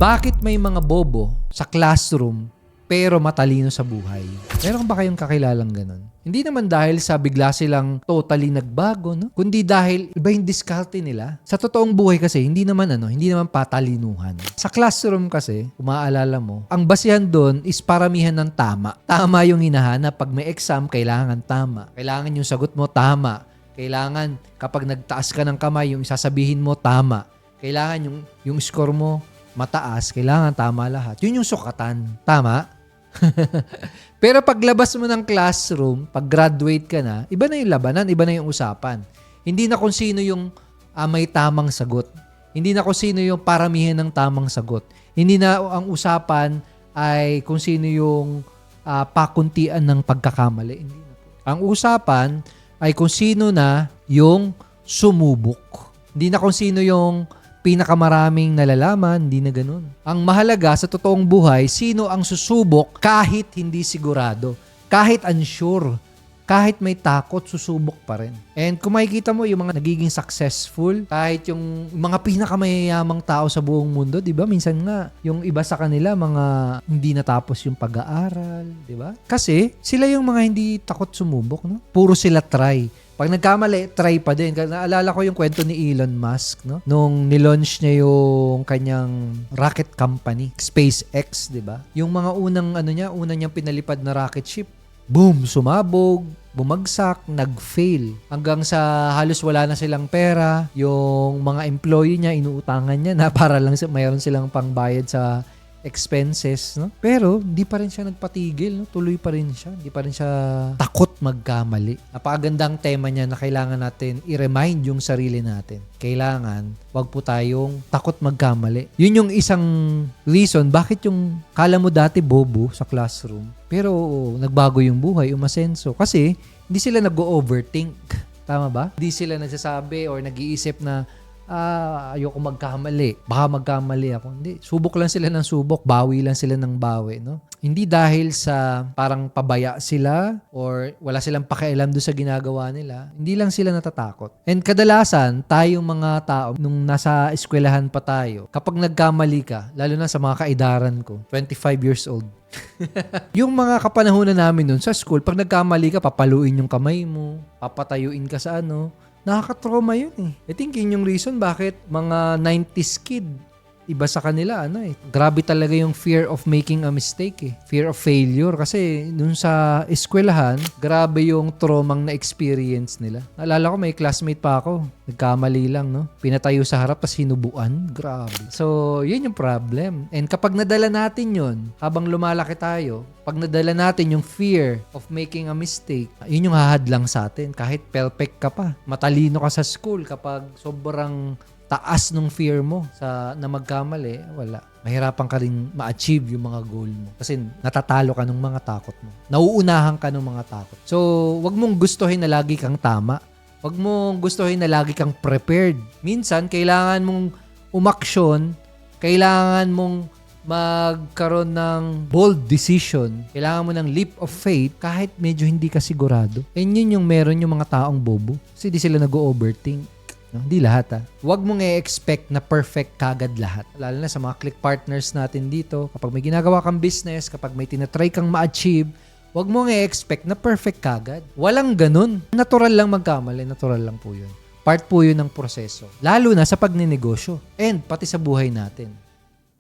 Bakit may mga bobo sa classroom pero matalino sa buhay? Meron ba kayong kakilalang ganun? Hindi naman dahil sa bigla silang totally nagbago, no? Kundi dahil iba yung diskarte nila. Sa totoong buhay kasi, hindi naman patalinuhan. Sa classroom kasi, kung maaalala mo, ang basihan doon is paramihan ng tama. Tama yung hinahanap. Pag may exam, kailangan tama. Kailangan yung sagot mo tama. Kailangan kapag nagtaas ka ng kamay, yung isasabihin mo tama. Kailangan yung score mo mataas, kailangan tama lahat. Yun yung sukatan. Tama? Pero paglabas mo ng classroom, pag graduate ka na, iba na yung labanan, iba na yung usapan. Hindi na kung sino yung may tamang sagot. Hindi na kung sino yung paramihan ng tamang sagot. Hindi na ang usapan ay kung sino yung pakuntian ng pagkakamali. Hindi na po. Ang usapan ay kung sino na yung sumubok. Hindi na kung sino yung pinakamaraming nalalaman, hindi na ganun. Ang mahalaga sa totoong buhay, sino ang susubok kahit hindi sigurado, kahit unsure, kahit may takot, susubok pa rin. And kung makikita mo yung mga nagiging successful, kahit yung mga pinakamayayamang tao sa buong mundo, di ba? Minsan nga, yung iba sa kanila, mga hindi natapos yung pag-aaral, di ba? Kasi sila yung mga hindi takot sumubok, no? Puro sila try. Pag nagkamali, try pa din. Naalala ko yung kwento ni Elon Musk, no? Nung nilaunch niya yung kanyang rocket company, SpaceX, di ba? Yung mga unang niyang pinalipad na rocket ship, boom, sumabog, bumagsak, nag-fail. Hanggang sa halos wala na silang pera, yung mga employee niya, inuutangan niya na para lang mayroon silang pangbayad sa expenses, no? Pero hindi pa rin siya nagpatigil, no? Tuloy pa rin siya. Hindi pa rin siya takot magkamali. Napakagandang tema niya na kailangan natin i-remind yung sarili natin. Kailangan wag po tayong takot magkamali. Yun yung isang reason bakit yung kala mo dati bobo sa classroom, pero nagbago yung buhay, umasenso. Kasi hindi sila nag-overthink. Tama ba? Hindi sila nagsasabi or nag-iisip na ayoko magkamali. Baka magkamali ako. Hindi. Subok lang sila ng subok. Bawi lang sila ng bawi, no? Hindi dahil sa parang pabaya sila or wala silang pakialam doon sa ginagawa nila. Hindi lang sila natatakot. And kadalasan, tayong mga tao, nung nasa eskwelahan pa tayo, kapag nagkamali ka, lalo na sa mga kaidaran ko, 25 years old, yung mga kapanahunan namin nun sa school, pag nagkamali ka, papaluin yung kamay mo, papatayuin ka sa nakaka-trauma yun eh. I think yun yung reason bakit mga 90s kid, iba sa kanila, grabe talaga yung fear of making a mistake eh. Fear of failure. Kasi dun sa eskwelahan, grabe yung traumang na-experience nila. Naalala ko, may classmate pa ako. Nagkamali lang, no? Pinatayo sa harap, tas hinubuan. Grabe. So, yun yung problem. And kapag nadala natin yun, habang lumalaki tayo, pag nadala natin yung fear of making a mistake, yun yung hahadlang sa atin. Kahit perfect ka pa, matalino ka sa school, kapag sobrang taas nung fear mo na magkamali, wala. Mahirapan ka rin ma-achieve yung mga goal mo. Kasi natatalo ka ng mga takot mo. Nauunahan ka ng mga takot. So, wag mong gustuhin na lagi kang tama. Wag mong gustuhin na lagi kang prepared. Minsan, kailangan mong umaksyon, kailangan mong magkaroon ng bold decision, kailangan mo ng leap of faith kahit medyo hindi ka sigurado. And yun yung meron yung mga taong bobo. Kasi di sila nag-overthink. No, hindi lahat Huwag mong i-expect na perfect kagad lahat. Lalo na sa mga click partners natin dito, kapag may ginagawa kang business, kapag may tinatry kang ma-achieve, huwag mong i-expect na perfect kagad. Walang ganun. Natural lang magkamali, natural lang po yun. Part po yun ng proseso. Lalo na sa pagninegosyo and pati sa buhay natin.